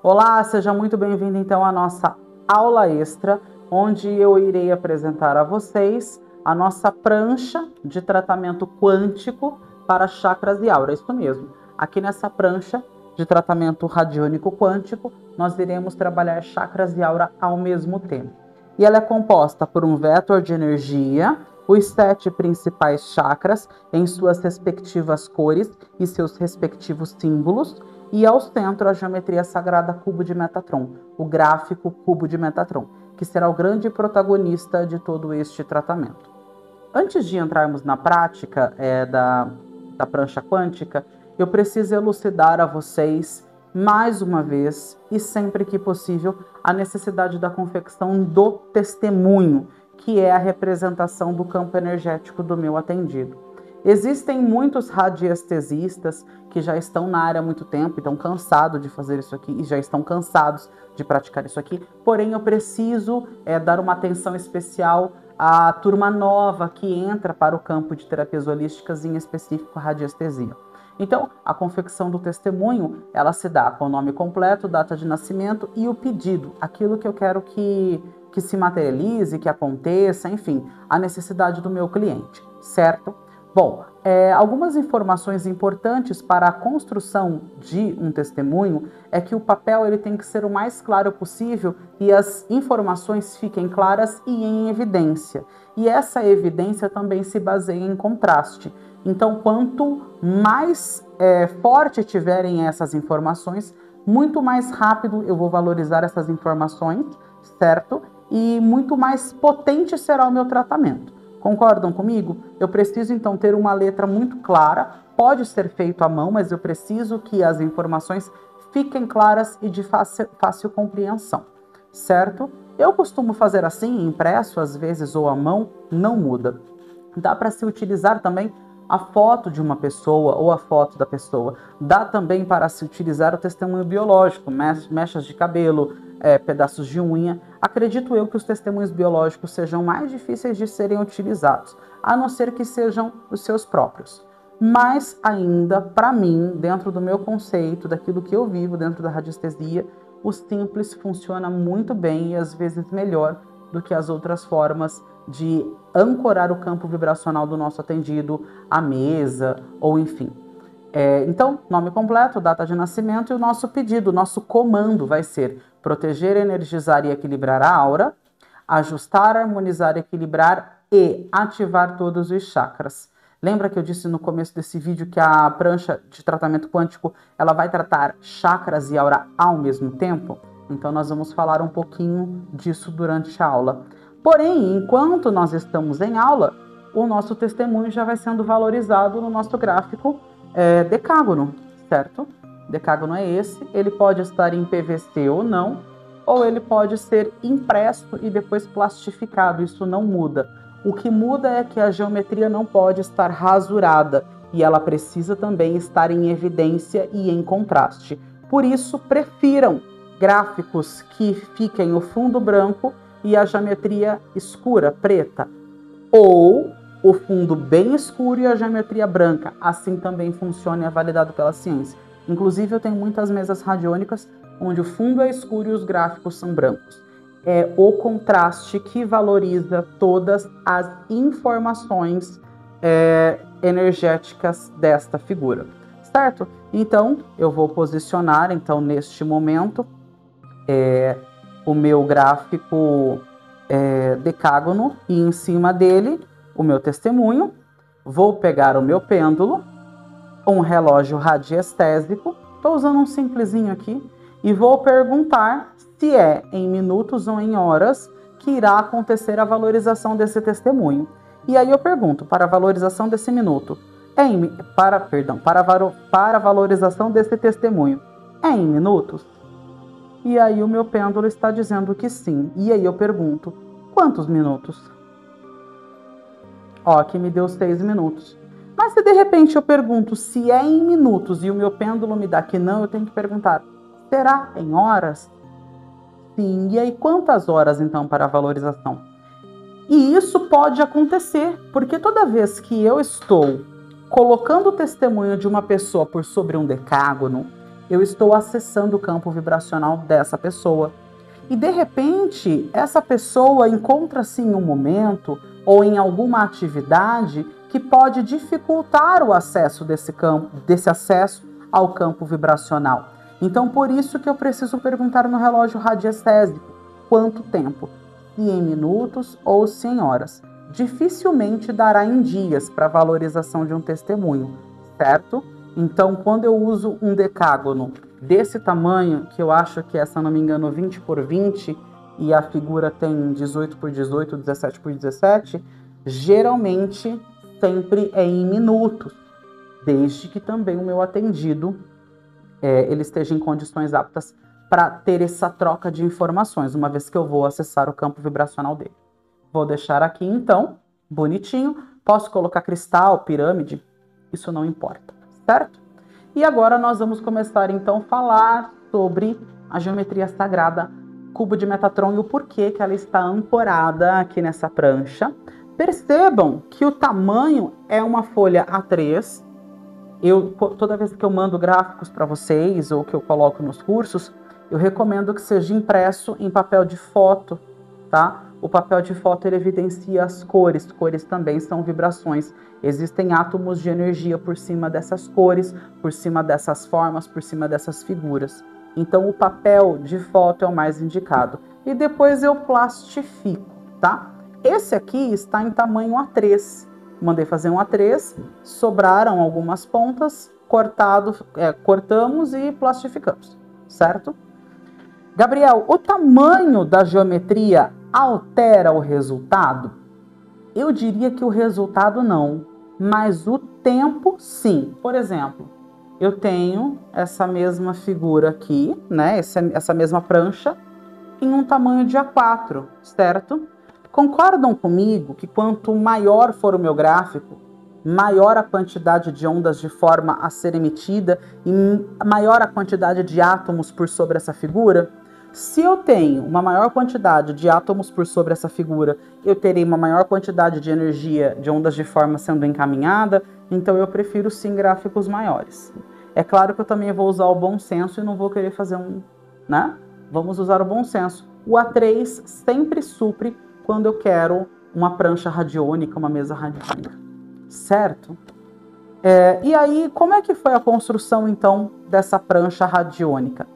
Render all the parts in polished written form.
Olá, seja muito bem-vindo então à nossa aula extra, onde eu irei apresentar a vocês a nossa prancha de tratamento quântico para chakras e aura. Isso mesmo. Aqui nessa prancha de tratamento radiônico quântico, nós iremos trabalhar chakras e aura ao mesmo tempo. E ela é composta por um vetor de energia, os 7 principais chakras em suas respectivas cores e seus respectivos símbolos, e ao centro a geometria sagrada cubo de Metatron, o gráfico cubo de Metatron, que será o grande protagonista de todo este tratamento. Antes de entrarmos na prática da prancha quântica, eu preciso elucidar a vocês, mais uma vez, e sempre que possível, a necessidade da confecção do testemunho, que é a representação do campo energético do meu atendido. Existem muitos radiestesistas que já estão na área há muito tempo, estão cansados de fazer isso aqui e já estão cansados de praticar isso aqui. Porém, eu preciso dar uma atenção especial à turma nova que entra para o campo de terapias holísticas, em específico a radiestesia. Então, a confecção do testemunho, ela se dá com o nome completo, data de nascimento e o pedido, aquilo que eu quero que se materialize, que aconteça, enfim, a necessidade do meu cliente, certo? Bom, algumas informações importantes para a construção de um testemunho é que o papel ele tem que ser o mais claro possível e as informações fiquem claras e em evidência. E essa evidência também se baseia em contraste. Então, quanto mais forte tiverem essas informações, muito mais rápido eu vou valorizar essas informações, certo? E muito mais potente será o meu tratamento. Concordam comigo? Eu preciso então ter uma letra muito clara, pode ser feito à mão, mas eu preciso que as informações fiquem claras e de fácil compreensão, certo? Eu costumo fazer assim, impresso às vezes ou à mão, não muda. Dá para se utilizar também a foto de uma pessoa ou a foto da pessoa. Dá também para se utilizar o testemunho biológico, mechas de cabelo, pedaços de unha. Acredito eu que os testemunhos biológicos sejam mais difíceis de serem utilizados, a não ser que sejam os seus próprios. Mas ainda, para mim, dentro do meu conceito, daquilo que eu vivo dentro da radiestesia, o simples funciona muito bem e às vezes melhor do que as outras formas de ancorar o campo vibracional do nosso atendido à mesa, ou enfim. Então, nome completo, data de nascimento e o nosso pedido, o nosso comando vai ser proteger, energizar e equilibrar a aura, ajustar, harmonizar, equilibrar e ativar todos os chakras. Lembra que eu disse no começo desse vídeo que a prancha de tratamento quântico ela vai tratar chakras e aura ao mesmo tempo? Então nós vamos falar um pouquinho disso durante a aula. Porém, enquanto nós estamos em aula, o nosso testemunho já vai sendo valorizado no nosso gráfico decágono, certo? Decágono é esse, ele pode estar em PVC ou não, ou ele pode ser impresso e depois plastificado, isso não muda. O que muda é que a geometria não pode estar rasurada e ela precisa também estar em evidência e em contraste. Por isso, prefiram gráficos que fiquem o fundo branco e a geometria escura, preta, ou o fundo bem escuro e a geometria branca. Assim também funciona e é validado pela ciência. Inclusive, eu tenho muitas mesas radiônicas onde o fundo é escuro e os gráficos são brancos. É o contraste que valoriza todas as informações energéticas desta figura, certo? Então, eu vou posicionar, então, neste momento, o meu gráfico decágono e em cima dele o meu testemunho. Vou pegar o meu pêndulo, um relógio radiestésico, estou usando um simplesinho aqui, e vou perguntar se é em minutos ou em horas que irá acontecer a valorização desse testemunho. E aí eu pergunto, para a valorização desse minuto, para a valorização desse testemunho, é em minutos? E aí o meu pêndulo está dizendo que sim. E aí eu pergunto, quantos minutos? Ó, aqui me deu 6 minutos. Mas se de repente eu pergunto se é em minutos e o meu pêndulo me dá que não, eu tenho que perguntar, será em horas? Sim. E aí quantas horas então para a valorização? E isso pode acontecer, porque toda vez que eu estou colocando o testemunho de uma pessoa por sobre um decágono, eu estou acessando o campo vibracional dessa pessoa. E de repente, essa pessoa encontra-se em um momento ou em alguma atividade que pode dificultar o acesso desse acesso ao campo vibracional. Então, por isso que eu preciso perguntar no relógio radiestésico quanto tempo, se em minutos ou se em horas. Dificilmente dará em dias para valorização de um testemunho, certo? Então, quando eu uso um decágono desse tamanho, que eu acho que é, se eu não me engano, 20 por 20, e a figura tem 18 por 18, 17 por 17, geralmente sempre é em minutos, desde que também o meu atendido ele esteja em condições aptas para ter essa troca de informações, uma vez que eu vou acessar o campo vibracional dele. Vou deixar aqui, então, bonitinho. Posso colocar cristal, pirâmide, isso não importa, certo? E agora nós vamos começar, então, a falar sobre a geometria sagrada cubo de Metatron e o porquê que ela está ancorada aqui nessa prancha. Percebam que o tamanho é uma folha A3. Toda vez que eu mando gráficos para vocês ou que eu coloco nos cursos, eu recomendo que seja impresso em papel de foto, tá? O papel de foto ele evidencia as cores. Cores também são vibrações. Existem átomos de energia por cima dessas cores, por cima dessas formas, por cima dessas figuras. Então o papel de foto é o mais indicado. E depois eu plastifico, tá? Esse aqui está em tamanho A3. Mandei fazer um A3, sobraram algumas pontas, cortamos e plastificamos, certo? Gabriel, o tamanho da geometria altera o resultado? Eu diria que o resultado não, mas o tempo sim. Por exemplo, eu tenho essa mesma figura aqui, né? Essa mesma prancha, em um tamanho de A4, certo? Concordam comigo que quanto maior for o meu gráfico, maior a quantidade de ondas de forma a ser emitida e maior a quantidade de átomos por sobre essa figura? Se eu tenho uma maior quantidade de átomos por sobre essa figura, eu terei uma maior quantidade de energia de ondas de forma sendo encaminhada, então eu prefiro sim gráficos maiores. É claro que eu também vou usar o bom senso e não vou querer fazer né? Vamos usar o bom senso. O A3 sempre supre quando eu quero uma prancha radiônica, uma mesa radiônica, certo? E aí, como é que foi a construção, então, dessa prancha radiônica?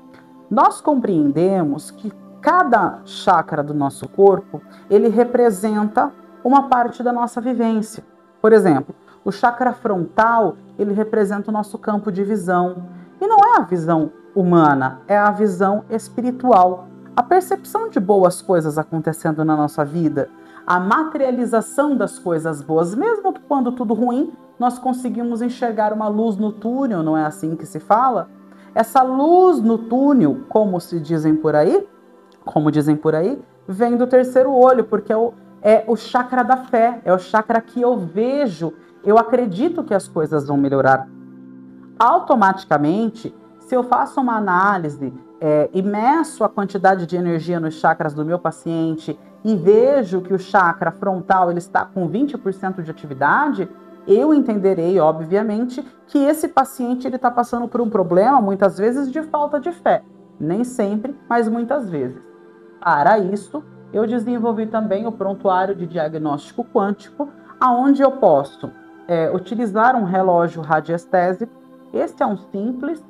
Nós compreendemos que cada chakra do nosso corpo, ele representa uma parte da nossa vivência. Por exemplo, o chakra frontal, ele representa o nosso campo de visão. E não é a visão humana, é a visão espiritual. A percepção de boas coisas acontecendo na nossa vida, a materialização das coisas boas, mesmo que quando tudo ruim, nós conseguimos enxergar uma luz no túnel, não é assim que se fala? Essa luz no túnel, como dizem por aí, vem do terceiro olho, porque é o chakra da fé, é o chakra que eu vejo, eu acredito que as coisas vão melhorar. Automaticamente, se eu faço uma análise e meço a quantidade de energia nos chakras do meu paciente e vejo que o chakra frontal ele está com 20% de atividade, eu entenderei, obviamente, que esse paciente está passando por um problema, muitas vezes, de falta de fé. Nem sempre, mas muitas vezes. Para isso, eu desenvolvi também o prontuário de diagnóstico quântico, onde eu posso utilizar um relógio radiestésico. Esse é um simples,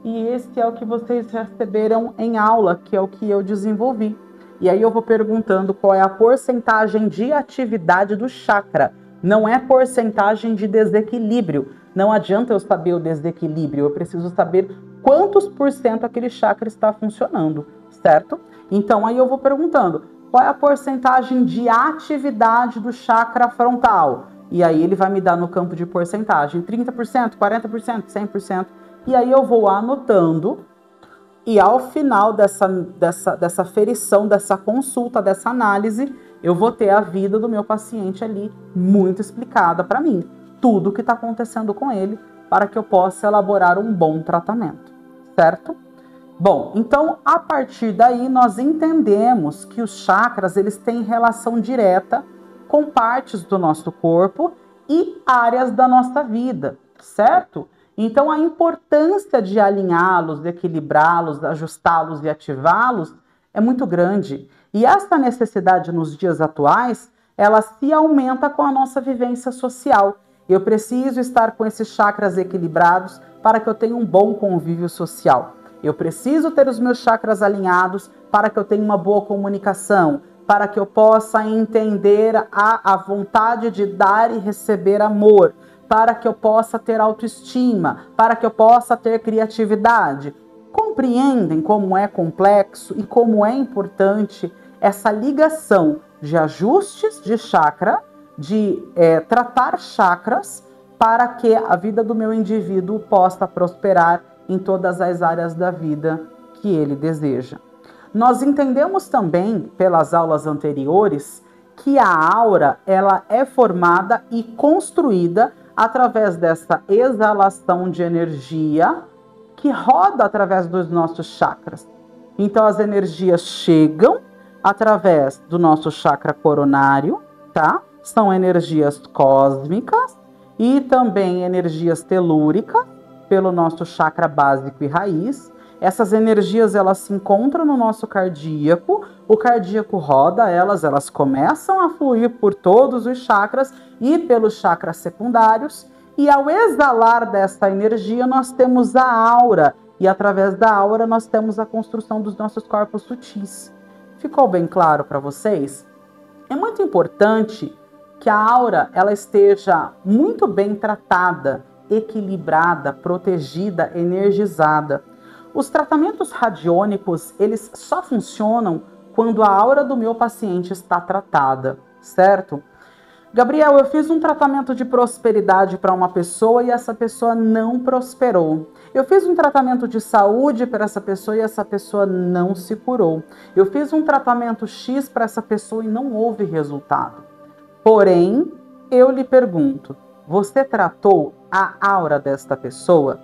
e esse é o que vocês receberam em aula, que é o que eu desenvolvi. E aí eu vou perguntando qual é a porcentagem de atividade do chakra. Não é porcentagem de desequilíbrio. Não adianta eu saber o desequilíbrio, eu preciso saber quantos por cento aquele chakra está funcionando, certo? Então aí eu vou perguntando, qual é a porcentagem de atividade do chakra frontal? E aí ele vai me dar no campo de porcentagem, 30%, 40%, 100%. E aí eu vou anotando, e ao final dessa ferição, dessa consulta, dessa análise, eu vou ter a vida do meu paciente ali muito explicada para mim. Tudo o que está acontecendo com ele, para que eu possa elaborar um bom tratamento, certo? Bom, então, a partir daí, nós entendemos que os chakras, eles têm relação direta com partes do nosso corpo e áreas da nossa vida, certo? Então, a importância de alinhá-los, equilibrá-los, ajustá-los e ativá-los é muito grande. E essa necessidade nos dias atuais, ela se aumenta com a nossa vivência social. Eu preciso estar com esses chakras equilibrados para que eu tenha um bom convívio social. Eu preciso ter os meus chakras alinhados para que eu tenha uma boa comunicação, para que eu possa entender a vontade de dar e receber amor, para que eu possa ter autoestima, para que eu possa ter criatividade. Compreendem como é complexo e como é importante essa ligação de ajustes de chakra, de tratar chakras, para que a vida do meu indivíduo possa prosperar em todas as áreas da vida que ele deseja. Nós entendemos também, pelas aulas anteriores, que a aura ela é formada e construída através dessa exalação de energia que roda através dos nossos chakras. Então, as energias chegam através do nosso chakra coronário, tá? São energias cósmicas e também energias telúricas pelo nosso chakra básico e raiz. Essas energias, elas se encontram no nosso cardíaco, o cardíaco roda elas começam a fluir por todos os chakras e pelos chakras secundários, e ao exalar dessa energia nós temos a aura, e através da aura nós temos a construção dos nossos corpos sutis. Ficou bem claro para vocês? É muito importante que a aura ela esteja muito bem tratada, equilibrada, protegida, energizada. Os tratamentos radiônicos, eles só funcionam quando a aura do meu paciente está tratada, certo? Gabriel, eu fiz um tratamento de prosperidade para uma pessoa e essa pessoa não prosperou. Eu fiz um tratamento de saúde para essa pessoa e essa pessoa não se curou. Eu fiz um tratamento X para essa pessoa e não houve resultado. Porém, eu lhe pergunto, você tratou a aura desta pessoa?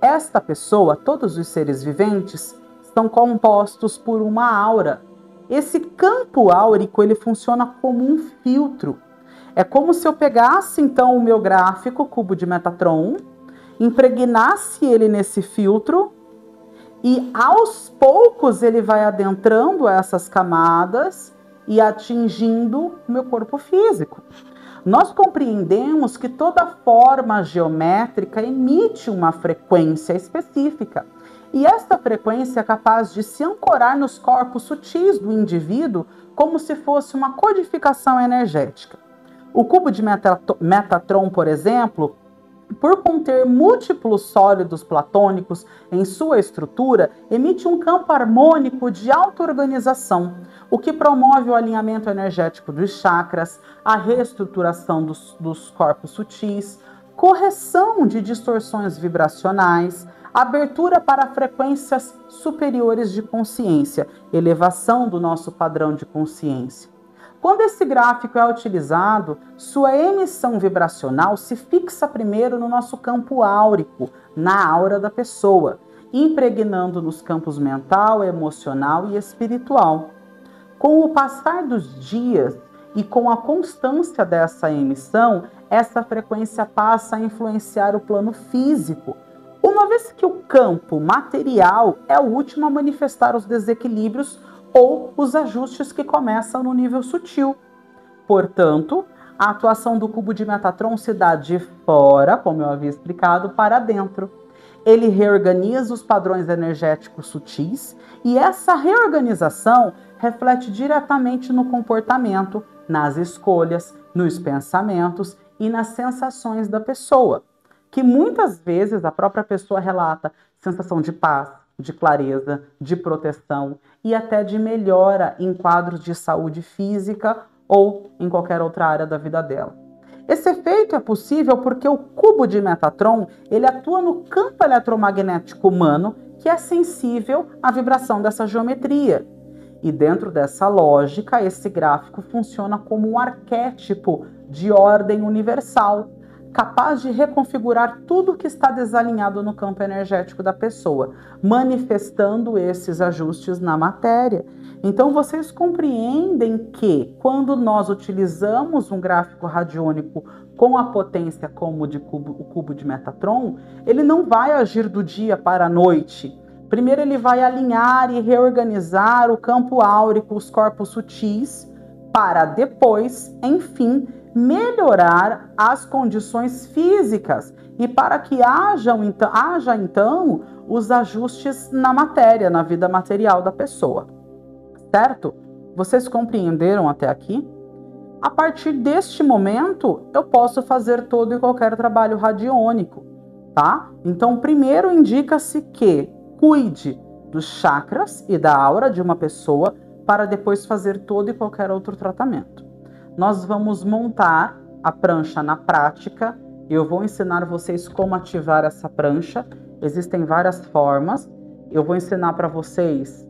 Esta pessoa, todos os seres viventes, são compostos por uma aura. Esse campo áurico, ele funciona como um filtro. É como se eu pegasse, então, o meu gráfico, cubo de Metatron, impregnasse ele nesse filtro e, aos poucos, ele vai adentrando essas camadas e atingindo o meu corpo físico. Nós compreendemos que toda forma geométrica emite uma frequência específica. E essa frequência é capaz de se ancorar nos corpos sutis do indivíduo como se fosse uma codificação energética. O cubo de Metatron, por exemplo, por conter múltiplos sólidos platônicos em sua estrutura, emite um campo harmônico de auto-organização, o que promove o alinhamento energético dos chakras, a reestruturação dos corpos sutis, correção de distorções vibracionais, abertura para frequências superiores de consciência, elevação do nosso padrão de consciência. Quando esse gráfico é utilizado, sua emissão vibracional se fixa primeiro no nosso campo áurico, na aura da pessoa, impregnando nos campos mental, emocional e espiritual. Com o passar dos dias e com a constância dessa emissão, essa frequência passa a influenciar o plano físico, uma vez que o campo material é o último a manifestar os desequilíbrios ou os ajustes que começam no nível sutil. Portanto, a atuação do cubo de Metatron se dá de fora, como eu havia explicado, para dentro. Ele reorganiza os padrões energéticos sutis e essa reorganização reflete diretamente no comportamento, nas escolhas, nos pensamentos e nas sensações da pessoa, que muitas vezes a própria pessoa relata sensação de paz, de clareza, de proteção e até de melhora em quadros de saúde física ou em qualquer outra área da vida dela. Esse efeito é possível porque o cubo de Metatron ele atua no campo eletromagnético humano, que é sensível à vibração dessa geometria. E dentro dessa lógica, esse gráfico funciona como um arquétipo de ordem universal, capaz de reconfigurar tudo que está desalinhado no campo energético da pessoa, manifestando esses ajustes na matéria. Então, vocês compreendem que quando nós utilizamos um gráfico radiônico com a potência como o cubo de Metatron, ele não vai agir do dia para a noite. Primeiro ele vai alinhar e reorganizar o campo áurico, os corpos sutis, para depois, enfim, melhorar as condições físicas e para que haja então os ajustes na matéria, na vida material da pessoa. Certo? Vocês compreenderam até aqui? A partir deste momento, eu posso fazer todo e qualquer trabalho radiônico, tá? Então, primeiro indica-se que cuide dos chakras e da aura de uma pessoa para depois fazer todo e qualquer outro tratamento. Nós vamos montar a prancha na prática. Eu vou ensinar vocês como ativar essa prancha. Existem várias formas. Eu vou ensinar para vocês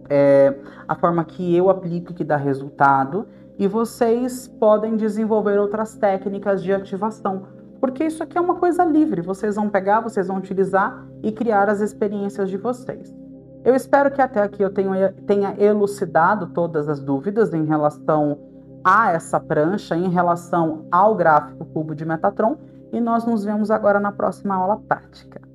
a forma que eu aplico que dá resultado. E vocês podem desenvolver outras técnicas de ativação. Porque isso aqui é uma coisa livre. Vocês vão pegar, vocês vão utilizar e criar as experiências de vocês. Eu espero que até aqui eu tenha elucidado todas as dúvidas em relação a essa prancha, em relação ao gráfico cubo de Metatron. E nós nos vemos agora na próxima aula prática.